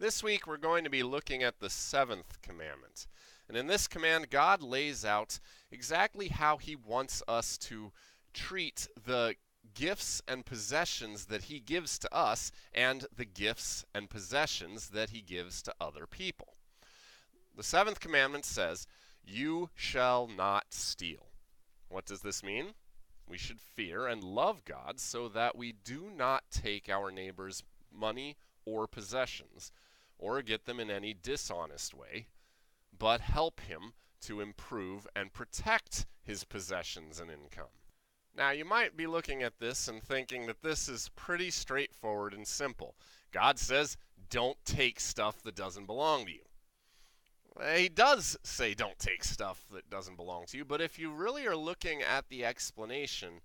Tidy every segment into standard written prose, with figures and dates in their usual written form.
This week we're going to be looking at the seventh commandment. And in this command, God lays out exactly how He wants us to treat the gifts and possessions that He gives to us and the gifts and possessions that He gives to other people. The seventh commandment says, "You shall not steal." What does this mean? We should fear and love God so that we do not take our neighbor's money or possessions, or get them in any dishonest way, but help him to improve and protect his possessions and income. Now, you might be looking at this and thinking that this is pretty straightforward and simple. God says, don't take stuff that doesn't belong to you. He does say don't take stuff that doesn't belong to you, but if you really are looking at the explanation,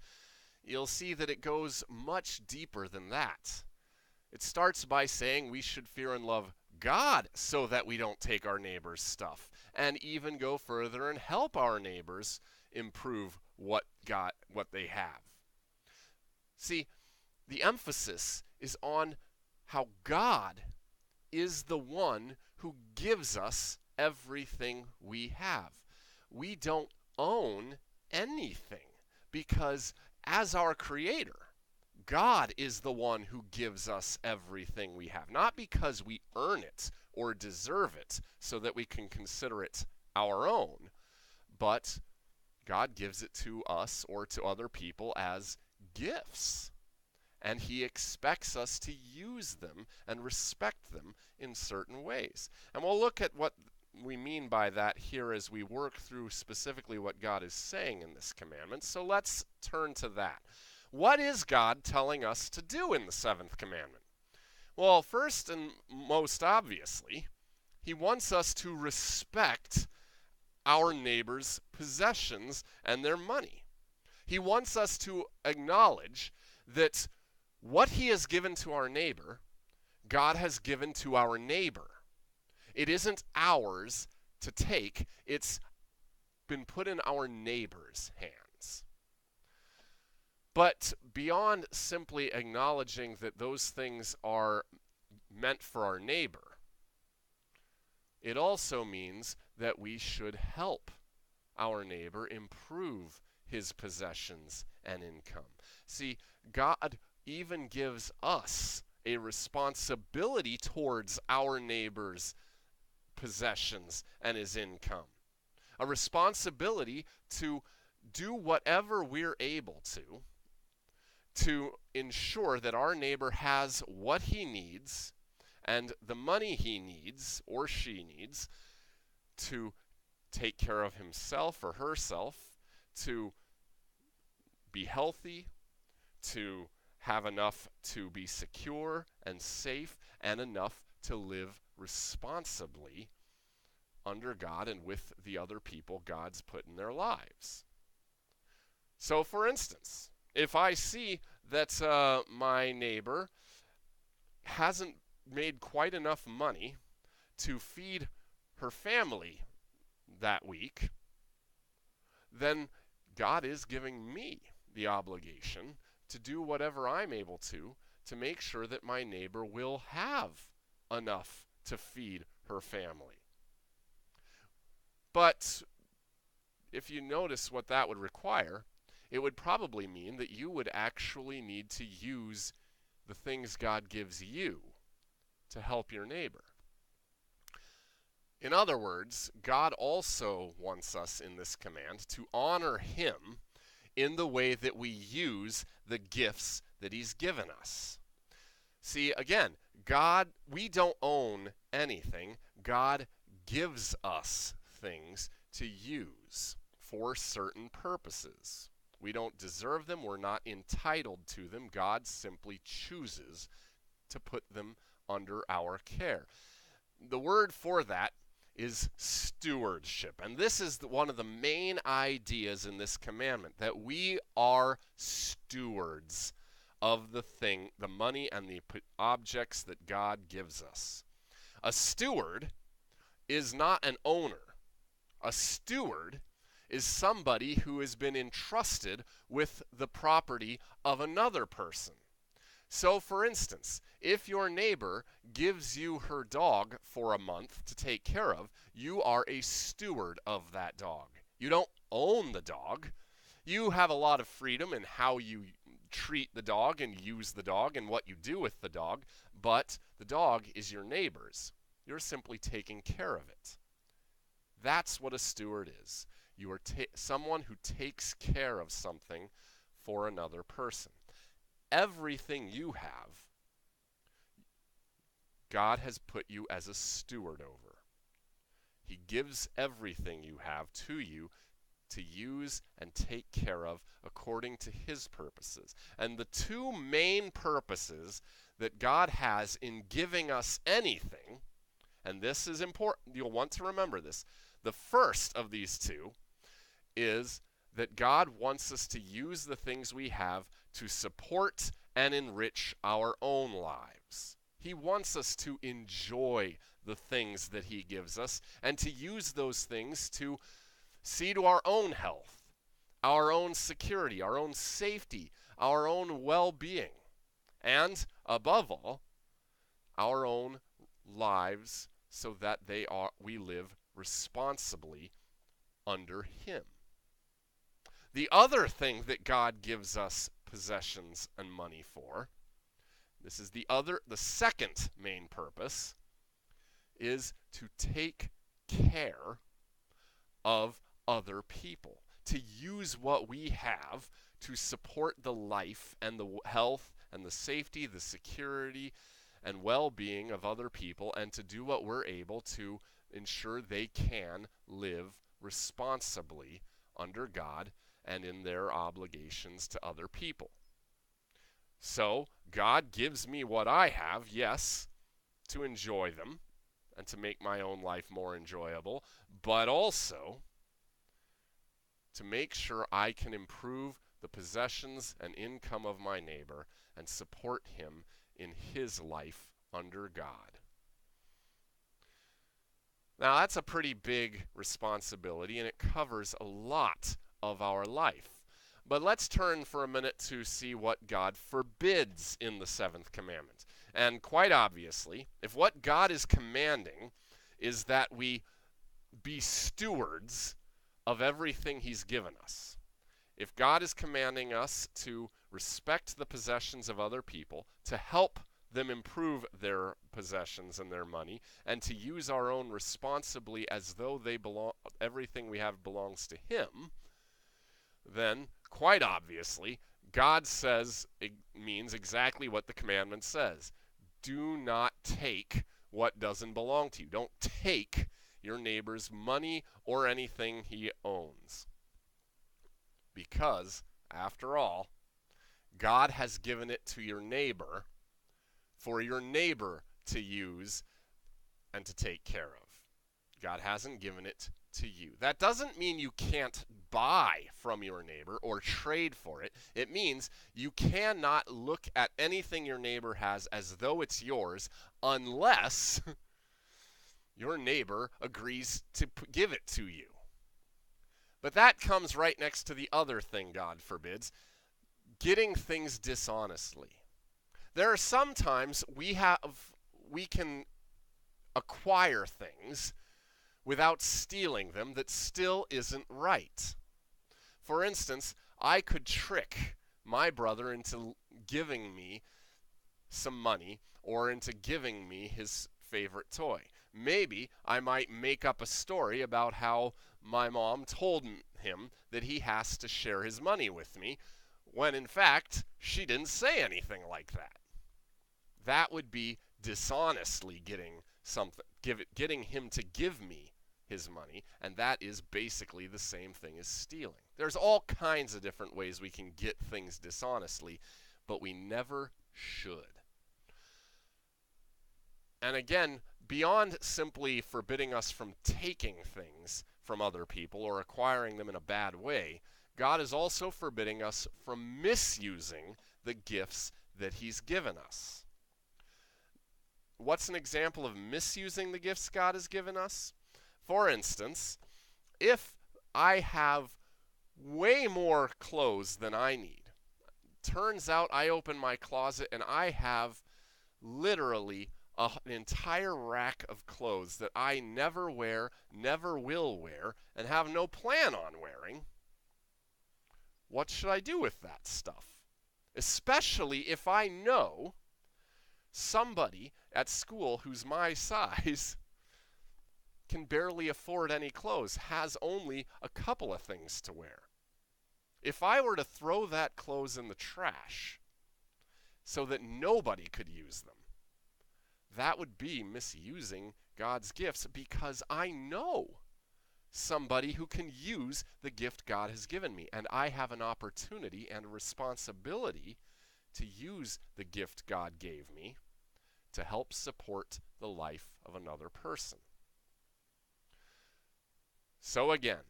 you'll see that it goes much deeper than that. It starts by saying we should fear and love God so that we don't take our neighbor's stuff, and even go further and help our neighbors improve what they have. See, the emphasis is on how God is the one who gives us everything we have. We don't own anything because as our Creator, God is the one who gives us everything we have, not because we earn it or deserve it so that we can consider it our own, but God gives it to us or to other people as gifts. And He expects us to use them and respect them in certain ways. And we'll look at what we mean by that here as we work through specifically what God is saying in this commandment. So let's turn to that. What is God telling us to do in the seventh commandment? Well, first and most obviously, He wants us to respect our neighbor's possessions and their money. He wants us to acknowledge that what He has given to our neighbor, God has given to our neighbor. It isn't ours to take, it's been put in our neighbor's hands. But beyond simply acknowledging that those things are meant for our neighbor, it also means that we should help our neighbor improve his possessions and income. See, God even gives us a responsibility towards our neighbor's possessions and his income. A responsibility to do whatever we're able to ensure that our neighbor has what he needs and the money he needs or she needs to take care of himself or herself, to be healthy, to have enough to be secure and safe, and enough to live responsibly under God and with the other people God's put in their lives. So, for instance, if I see that my neighbor hasn't made quite enough money to feed her family that week, then God is giving me the obligation to do whatever I'm able to make sure that my neighbor will have enough to feed her family. But if you notice what that would require, it would probably mean that you would actually need to use the things God gives you to help your neighbor. In other words, God also wants us in this command to honor Him in the way that we use the gifts that He's given us. See, again, we don't own anything. God gives us things to use for certain purposes. We don't deserve them. We're not entitled to them. God simply chooses to put them under our care. The word for that is stewardship. And this is one of the main ideas in this commandment, that we are stewards of the money and the objects that God gives us. A steward is not an owner. A steward is somebody who has been entrusted with the property of another person. So, for instance, if your neighbor gives you her dog for a month to take care of, you are a steward of that dog. You don't own the dog. You have a lot of freedom in how you treat the dog and use the dog and what you do with the dog, but the dog is your neighbor's. You're simply taking care of it. That's what a steward is. You are someone who takes care of something for another person. Everything you have, God has put you as a steward over. He gives everything you have to you to use and take care of according to his purposes. And the two main purposes that God has in giving us anything, and this is important, you'll want to remember this. The first of these two is that God wants us to use the things we have to support and enrich our own lives. He wants us to enjoy the things that he gives us and to use those things to see to our own health, our own security, our own safety, our own well-being, and above all, our own lives so that we live responsibly under him. The other thing that God gives us possessions and money for, this is the second main purpose, is to take care of other people, to use what we have to support the life and the health and the safety, the security and well-being of other people, and to do what we're able to ensure they can live responsibly under God and in their obligations to other people. So, God gives me what I have, yes, to enjoy them and to make my own life more enjoyable, but also to make sure I can improve the possessions and income of my neighbor and support him in his life under God. Now, that's a pretty big responsibility, and it covers a lot of our life. But let's turn for a minute to see what God forbids in the seventh commandment. And quite obviously, if what God is commanding is that we be stewards of everything he's given us, if God is commanding us to respect the possessions of other people, to help them improve their possessions and their money, and to use our own responsibly as though everything we have belongs to him, then quite obviously God says it means exactly what the commandment says. Do not take what doesn't belong to you. Don't take your neighbor's money or anything he owns. Because, after all, God has given it to your neighbor for your neighbor to use and to take care of. God hasn't given it to you. That doesn't mean you can't buy from your neighbor or trade for it. It means you cannot look at anything your neighbor has as though it's yours unless your neighbor agrees to give it to you. But that comes right next to the other thing God forbids, getting things dishonestly. There are some times we can acquire things without stealing them that still isn't right. For instance, I could trick my brother into giving me some money or into giving me his favorite toy. Maybe I might make up a story about how my mom told him that he has to share his money with me, when in fact she didn't say anything like that. That would be dishonestly getting him to give me his money, and that is basically the same thing as stealing. There's all kinds of different ways we can get things dishonestly, but we never should. And again, beyond simply forbidding us from taking things from other people or acquiring them in a bad way, God is also forbidding us from misusing the gifts that he's given us. What's an example of misusing the gifts God has given us? For instance, if I have way more clothes than I need, Turns out I open my closet and I have literally an entire rack of clothes that I never wear, never will wear, and have no plan on wearing. What should I do with that stuff? Especially if I know somebody at school who's my size can barely afford any clothes, has only a couple of things to wear. If I were to throw that clothes in the trash so that nobody could use them, that would be misusing God's gifts, because I know somebody who can use the gift God has given me, and I have an opportunity and a responsibility to use the gift God gave me to help support the life of another person. So again,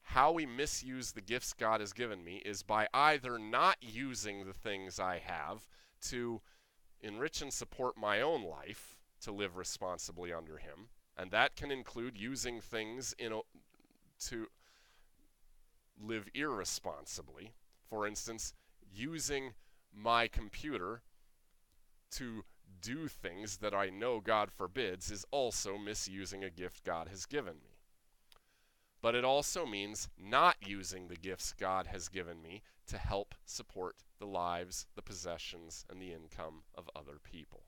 how we misuse the gifts God has given me is by either not using the things I have to enrich and support my own life, to live responsibly under Him, and that can include using things to live irresponsibly. For instance, using my computer to do things that I know God forbids is also misusing a gift God has given me. But it also means not using the gifts God has given me to help support the lives, the possessions, and the income of other people.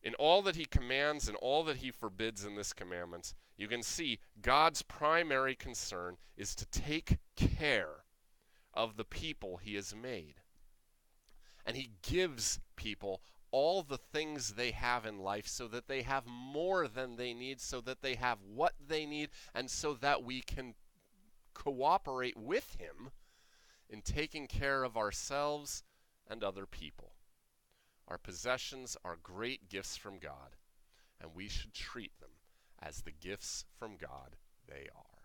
In all that He commands and all that He forbids in this commandment, you can see God's primary concern is to take care of the people He has made. And He gives people all the things they have in life so that they have more than they need, so that they have what they need, and so that we can cooperate with Him in taking care of ourselves and other people. Our possessions are great gifts from God, and we should treat them as the gifts from God they are.